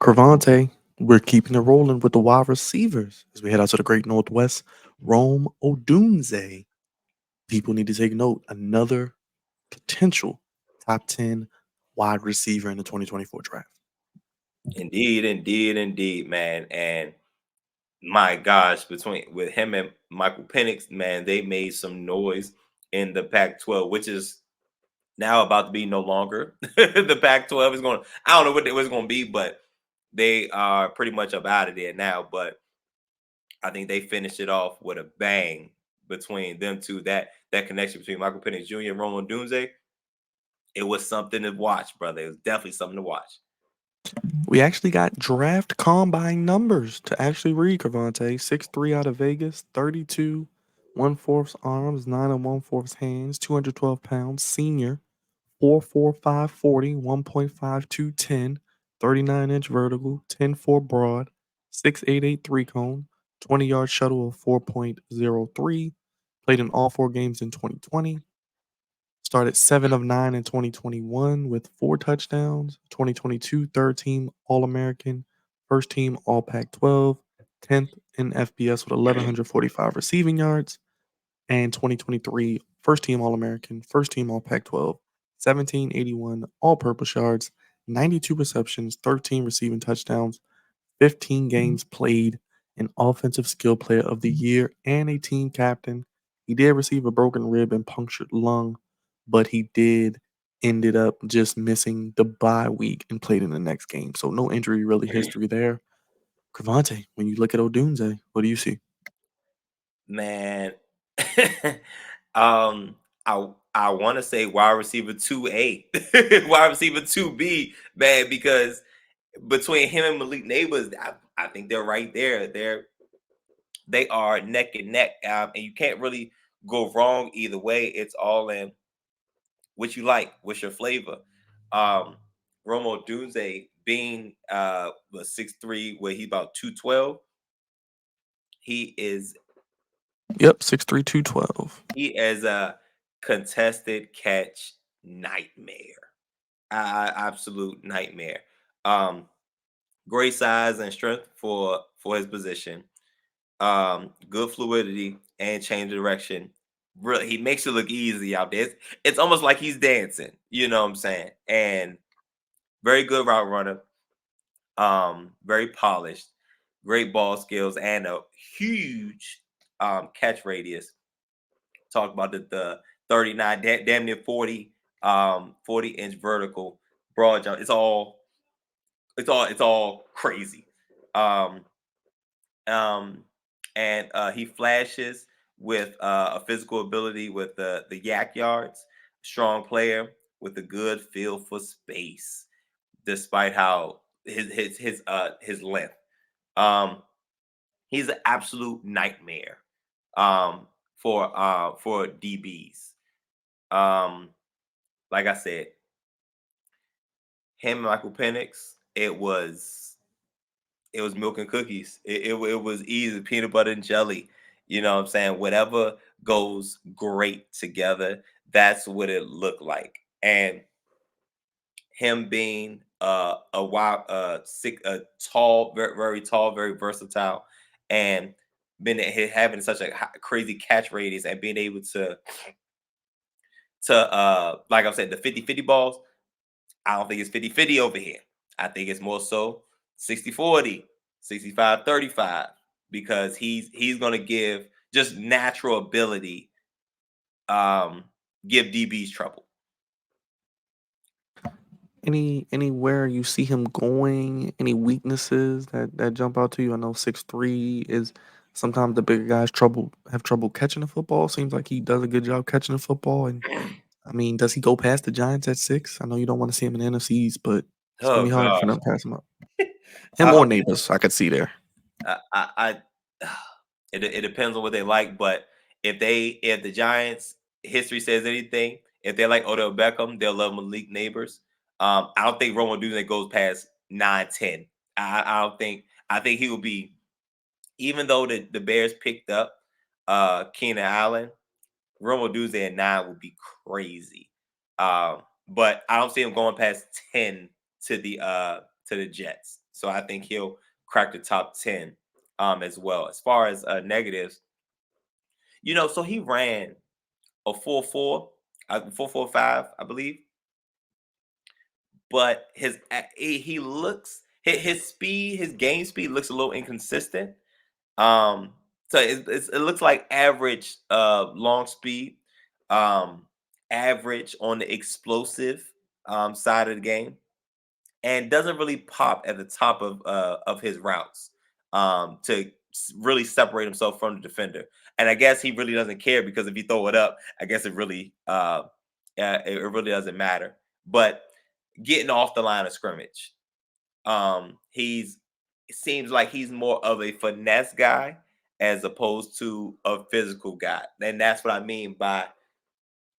Crevonte, we're keeping it rolling with the wide receivers as we head out to the great Northwest. Rome Odunze. People need to take note. Another potential top 10 wide receiver in the 2024 draft. Indeed, indeed, indeed, man. And my gosh, between with him and Michael Penix, man, they made some noise in the Pac-12, which is now about to be no longer. The Pac-12 is going. I don't know what it was going to be, but they are pretty much up out of there now. But I think they finished it off with a bang between them two. That connection between Michael Penix Jr. and Romo Dunze, it was something to watch, brother. It was definitely something to watch. We actually got draft combine numbers to actually read Crevonte. 6'3" out of Vegas, 32 1/4 arms, 9 and 1/4 hands, 212 pounds, senior, 4.45 40, 1.52 10, 39-inch vertical, 10.4 broad, 6.88 three cone, 20-yard shuttle of 4.03. Played in all four games in 2020. Started 7 of 9 in 2021 with 4 touchdowns. 2022 third team All American, first team All Pac 12, 10th in FBS with 1,145 receiving yards, and 2023 first team All American, first team All Pac 12, 1781 all purpose yards, 92 receptions, 13 receiving touchdowns, 15 games played, an offensive skill player of the year, and a team captain. He did receive a broken rib and punctured lung, but he did ended up just missing the bye week and played in the next game. So no injury really history there. Crevonte, when you look at Odunze, what do you see? Man, um, I want to say wide receiver 2A, wide receiver 2B, man, because between him and Malik Neighbors, I think they're right there. They are neck and neck, and you can't really go wrong either way. It's all in what you like, what's your flavor. Um, Romo Dunze being was 6'3", where he about 212. He is Yep, 6'3", 212. he is a contested catch nightmare. Absolute nightmare. Um, Great size and strength for his position. Good fluidity and change of direction. Really, he makes it look easy out there. It's almost like he's dancing. You know what I'm saying? And very good route runner. Very polished, great ball skills, and a huge catch radius. Talk about the 39, damn near 40, 40-inch vertical broad jump. It's all crazy. Um, um, and he flashes with a physical ability with the yak yards. Strong player with a good feel for space, despite how his length. Um, he's an absolute nightmare for DBs. Um, like I said, him and Michael Penix, it was milk and cookies. It was easy, peanut butter and jelly. You know what I'm saying? Whatever goes great together, that's what it looked like. And him being a wild, sick, tall, very, very tall, very versatile, and been having such a crazy catch radius and being able to like I said, the 50-50 balls. I don't think it's 50-50 over here. I think it's more so 60-40, 65-35, because he's gonna give just natural ability, um, give DBs trouble. Anywhere you see him going, any weaknesses that jump out to you? I know 6'3" is sometimes the bigger guys have trouble catching the football. Seems like he does a good job catching the football. And I mean, does he go past the Giants at 6? I know you don't want to see him in the NFCs, but it's gonna Oh be hard for gosh. them to pass him up. Him or Um, neighbors, I could see there. I it depends on what they like, but if the Giants history says anything, if they like Odell Beckham, they'll love Malik Neighbors. I don't think Romo Duzay goes past 9-10. I don't think. I think he will be, even though the Bears picked up Keenan Allen, Romo Duzay at 9 would be crazy. But I don't see him going past 10 to the Jets. So I think he'll crack the top 10 as well. As far as negatives, so he ran a 4.4, 4.45, I believe, but he looks his speed, his game speed looks a little inconsistent. Um, so it looks like average long speed, um, average on the explosive side of the game, and doesn't really pop at the top of his routes to really separate himself from the defender. And I guess he really doesn't care because if you throw it up, I guess it really doesn't matter. But getting off the line of scrimmage, he's it seems like he's more of a finesse guy as opposed to a physical guy, and that's what I mean by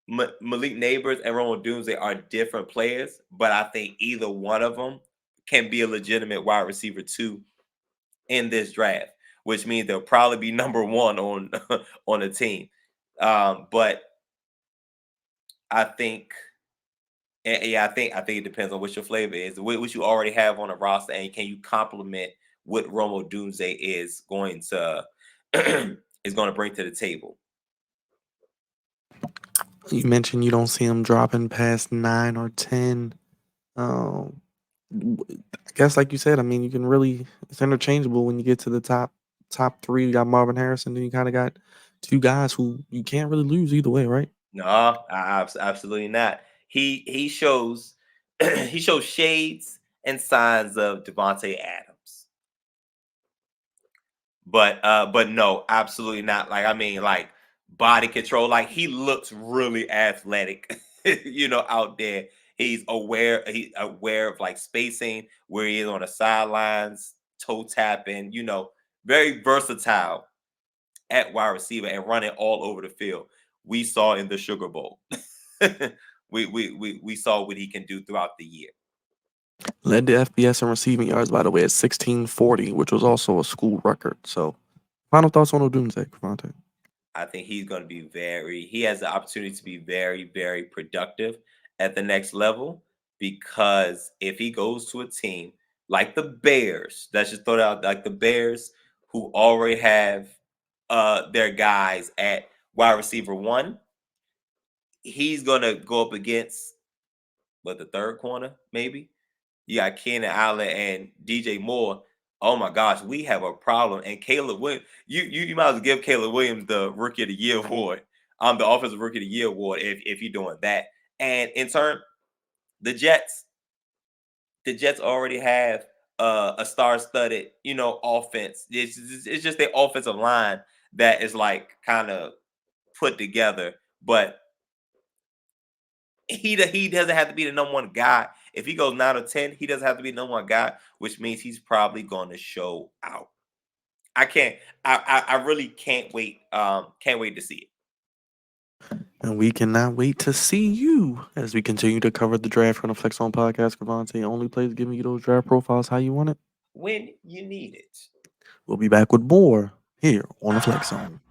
Malik Neighbors and Ronald Odunze are different players, but I think either one of them can be a legitimate wide receiver too in this draft, which means they'll probably be number one on on the team. But I think, yeah, I think it depends on what your flavor is, what you already have on the roster, and can you complement what Romo Dunze is going to is going to bring to the table. You mentioned you don't see him dropping past 9 or 10. Um, I guess, like you said, I mean, you can really it's interchangeable when you get to the top three. You got Marvin Harrison, then you kind of got two guys who you can't really lose either way, right? No, absolutely not. He shows he shows shades and signs of Devontae Adams, but no, absolutely not. Like I mean, like body control. Like he looks really athletic, out there. He's aware of like spacing, where he is on the sidelines, toe tapping. Very versatile at wide receiver and running all over the field. We saw in the Sugar Bowl. we saw what he can do throughout the year. Led the FBS in receiving yards, by the way, at 1640, which was also a school record. So, final thoughts on Odunze, Crevonte? I think he has the opportunity to be very, very productive at the next level because if he goes to a team like the Bears, let's just throw it out like the Bears who already have their guys at wide receiver one, he's gonna go up against the third corner, maybe. You got Keenan Allen and DJ Moore. Oh my gosh, we have a problem. And Caleb Williams, you might as well give Caleb Williams the Rookie of the Year award, the Offensive Rookie of the Year award if you're doing that. And in turn, the Jets, the Jets already have a star-studded, offense. It's just their offensive line that is like kind of put together, but he doesn't have to be the number one guy. If he goes 9 or 10, he doesn't have to be the number one guy, which means he's probably going to show out. I can't. I really can't wait. Can't wait to see it. And we cannot wait to see you as we continue to cover the draft on the Flex On Podcast. Crevonte, only place giving you those draft profiles how you want it. When you need it. We'll be back with more here on the Flex Zone.